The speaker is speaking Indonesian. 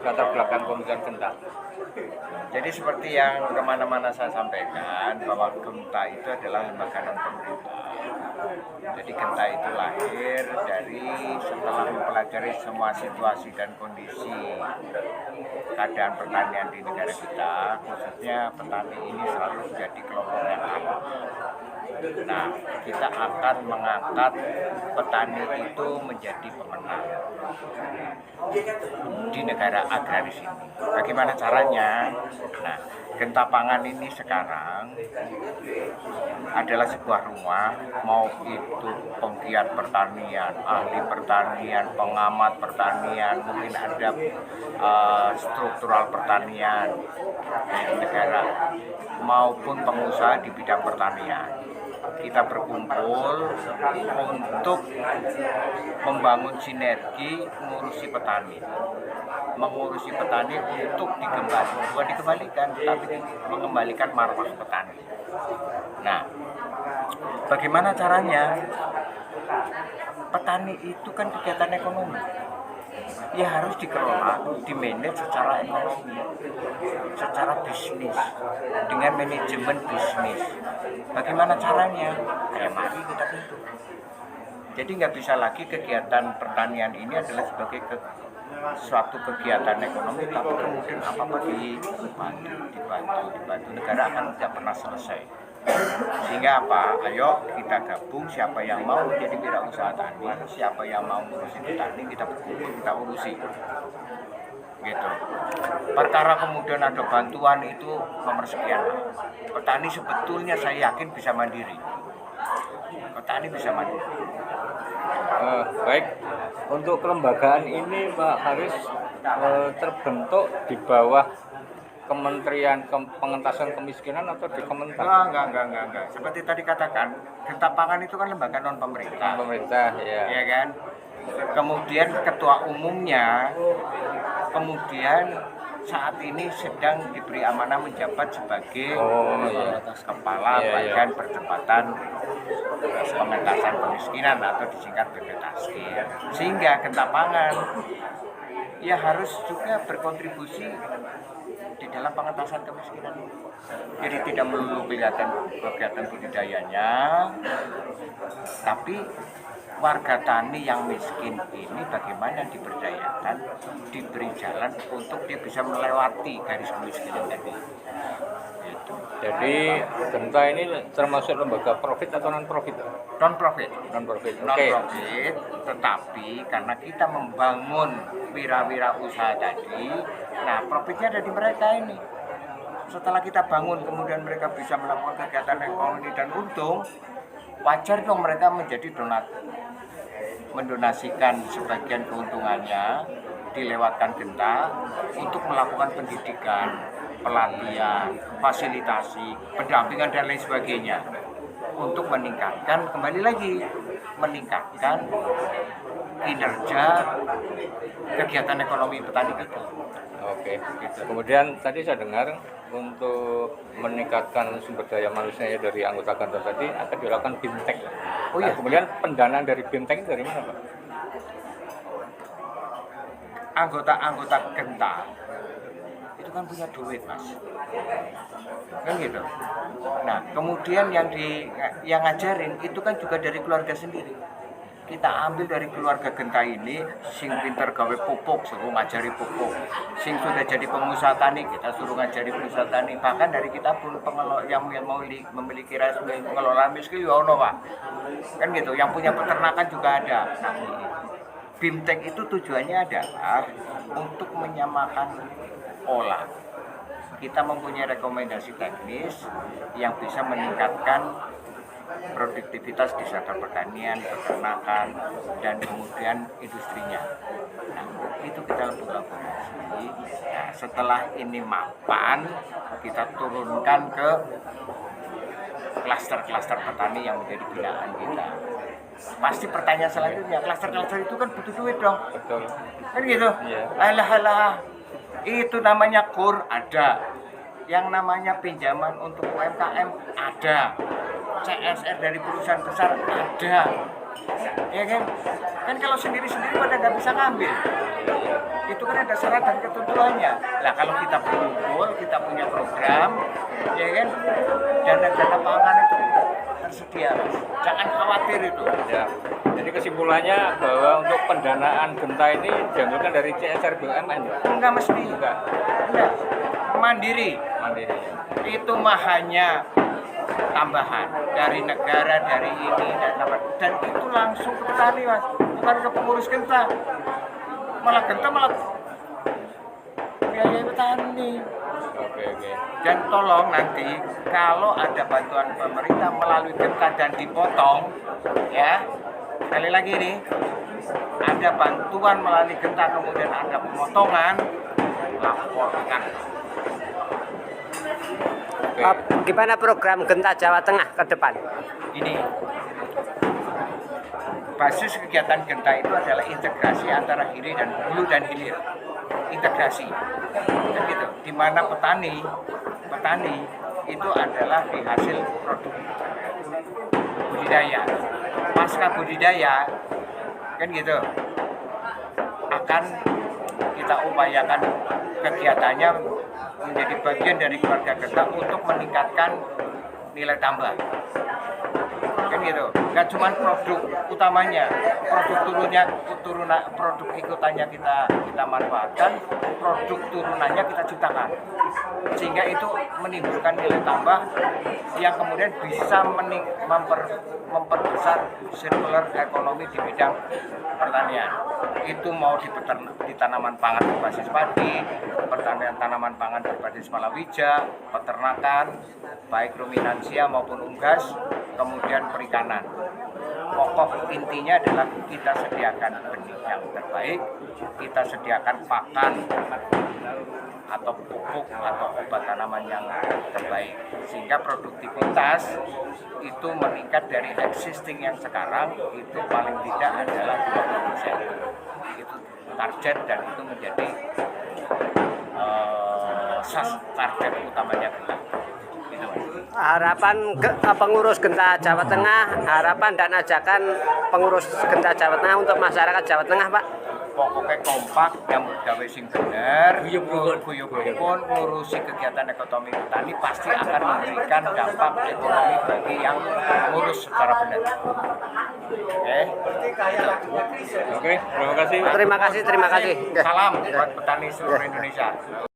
latar belakang pembukaan genta. Jadi seperti yang kemana-mana saya sampaikan bahwa Genta itu adalah lembaga non pemerintah. Jadi Genta itu lahir dari setelah mempelajari semua situasi dan kondisi keadaan pertanian di negara kita, khususnya petani ini selalu menjadi kelompok yang lemah. Nah, kita akan mengangkat petani itu menjadi pemenang di negara agraris ini. Bagaimana caranya? Nah, Genta Pangan ini sekarang adalah sebuah rumah, mau itu penggiat pertanian, ahli pertanian, pengamat pertanian, mungkin ada struktural pertanian di negara, maupun pengusaha di bidang pertanian. Kita berkumpul untuk membangun sinergi mengurusi petani untuk bukan dikembalikan, tapi mengembalikan marwah petani. Nah, bagaimana caranya? Petani itu kan kegiatan ekonomi, ya harus dikelola, dimanage secara ekonomi, secara bisnis, dengan manajemen bisnis. Bagaimana caranya? Kayak mari kita tentu. Jadi nggak bisa lagi kegiatan pertanian ini adalah sebagai suatu kegiatan ekonomi, tapi kemudian apa-apa dibantu. Negara akan tidak pernah selesai. Sehingga apa? Ayo kita gabung, siapa yang mau menjadi wirausaha tani, siapa yang mau ngurusi petani, kita berkumpul, kita urusi. Gitu. Perkara kemudian ada bantuan itu nomor sekian. Petani sebetulnya saya yakin bisa mandiri. Petani bisa mandiri. Baik, untuk kelembagaan ini Pak Haris terbentuk di bawah Kementerian Pengentasan Kemiskinan atau di Kementan? Enggak. Seperti tadi katakan, Genta Pangan itu kan lembaga non pemerintah. Pemerintah, ya. Ya kan? Kemudian ketua umumnya saat ini sedang diberi amanah menjabat sebagai kepala bagian percepatan pengentasan kemiskinan atau disingkat BPTASKIN. Sehingga Genta Pangan ya harus juga berkontribusi di dalam pengentasan kemiskinan. Jadi tidak melulu kegiatan budidayanya, tapi warga tani yang miskin ini bagaimana diberdayakan, diberi jalan untuk dia bisa melewati garis kemiskinan tadi. Gitu. Jadi Genta ini termasuk lembaga profit atau non profit? Non profit. Non-profit. Non-profit, tetapi karena kita membangun wira-wira usaha tadi, nah profitnya ada di mereka ini. Setelah kita bangun, kemudian mereka bisa melakukan kegiatan ekonomi dan untung, wajar dong mereka menjadi mendonasikan sebagian keuntungannya dilewatkan Genta untuk melakukan pendidikan, pelatihan, fasilitasi, pendampingan dan lain sebagainya untuk meningkatkan kinerja kegiatan ekonomi petani kita. Oke. Kemudian tadi saya dengar untuk meningkatkan sumber daya manusia dari anggota Genta tadi akan dilakukan BIMTEK. Oh iya. Kemudian pendanaan dari BIMTEK dari mana, Pak? Anggota Genta itu kan punya duit, Mas. Kan gitu. Nah, kemudian yang ngajarin itu kan juga dari keluarga sendiri. Kita ambil dari keluarga Genta ini, sing pinter gawe pupuk, suruh ngajari pupuk. Sing sudah jadi pengusaha tani, kita suruh ngajari pengusaha tani. Bahkan dari kita pun yang mau memiliki pengelolaan miskin ya ono, Pak. Kan gitu, yang punya peternakan juga ada. Nah, BIMTEK itu tujuannya adalah untuk menyamakan pola. Kita mempunyai rekomendasi teknis yang bisa meningkatkan produktivitas di sektor pertanian, peternakan, dan kemudian industrinya. Nah, itu kita berkolaborasi. Nah, setelah ini mapan, kita turunkan ke klaster-klaster petani yang menjadi binaan kita. Pasti pertanyaan selanjutnya, klaster-klaster itu kan butuh duit dong. Betul. Kan gitu? Iya. Alah. Itu namanya KUR ada. Yang namanya pinjaman untuk UMKM ada. CSR dari perusahaan besar ada. Ya kan? Kan kalau sendiri-sendiri pada nggak bisa ngambil. Itu kan ada syarat dan ketentuannya. Nah kalau kita berkumpul, kita punya program, ya kan, dana-dana pangan itu tersedia, Mas. Jangan khawatir itu. Ya. Jadi kesimpulannya bahwa untuk pendanaan Genta ini diambilkan dari CSR BUMN ya? Enggak mesti. Enggak, Enggak. Mandiri. mandiri. Itu mah hanya tambahan dari negara, dari ini dan itu langsung ke petani, Mas, bukan ke pengurus Genta. Malah Genta malah biayai petani. Oke. Dan tolong nanti kalau ada bantuan pemerintah melalui Genta dan dipotong, ya, sekali lagi nih, ada bantuan melalui Genta kemudian ada pemotongan, laporkan. Oke. Gimana program Genta Jawa Tengah ke depan? Ini basis kegiatan Genta itu adalah integrasi antara hulu dan hilir, integrasi, kan gitu. Di mana petani itu adalah di hasil produk budidaya. Pasca budidaya, kan gitu, akan kita upayakan kegiatannya menjadi bagian dari keluarga Genta untuk meningkatkan nilai tambah. Kan gitu, nggak cuma produk utamanya, produk ikutannya kita manfaatkan, produk turunannya kita ciptakan, sehingga itu menimbulkan nilai tambah yang kemudian bisa memperbesar circular ekonomi di bidang pertanian. Itu mau di tanaman pangan berbasis padi, pertanian tanaman pangan berbasis palawija, peternakan, baik ruminansia maupun unggas, kemudian perikanan. Pokok intinya adalah kita sediakan benih yang terbaik, kita sediakan pakan atau pupuk atau obat tanaman yang terbaik, sehingga produktivitas itu meningkat dari existing yang sekarang itu paling tidak adalah 20%. Itu target dan itu menjadi target utamanya kita. Harapan pengurus Genta Jawa Tengah, harapan dan ajakan pengurus Genta Jawa Tengah untuk masyarakat Jawa Tengah, Pak. Pokoknya kompak, yang gawe sing bener, guyub-guyubun ngurusi kegiatan ekonomi petani pasti akan memberikan dampak ekonomi bagi yang ngurus secara benar. Oke, terima kasih. Terima kasih. Salam buat petani seluruh Indonesia.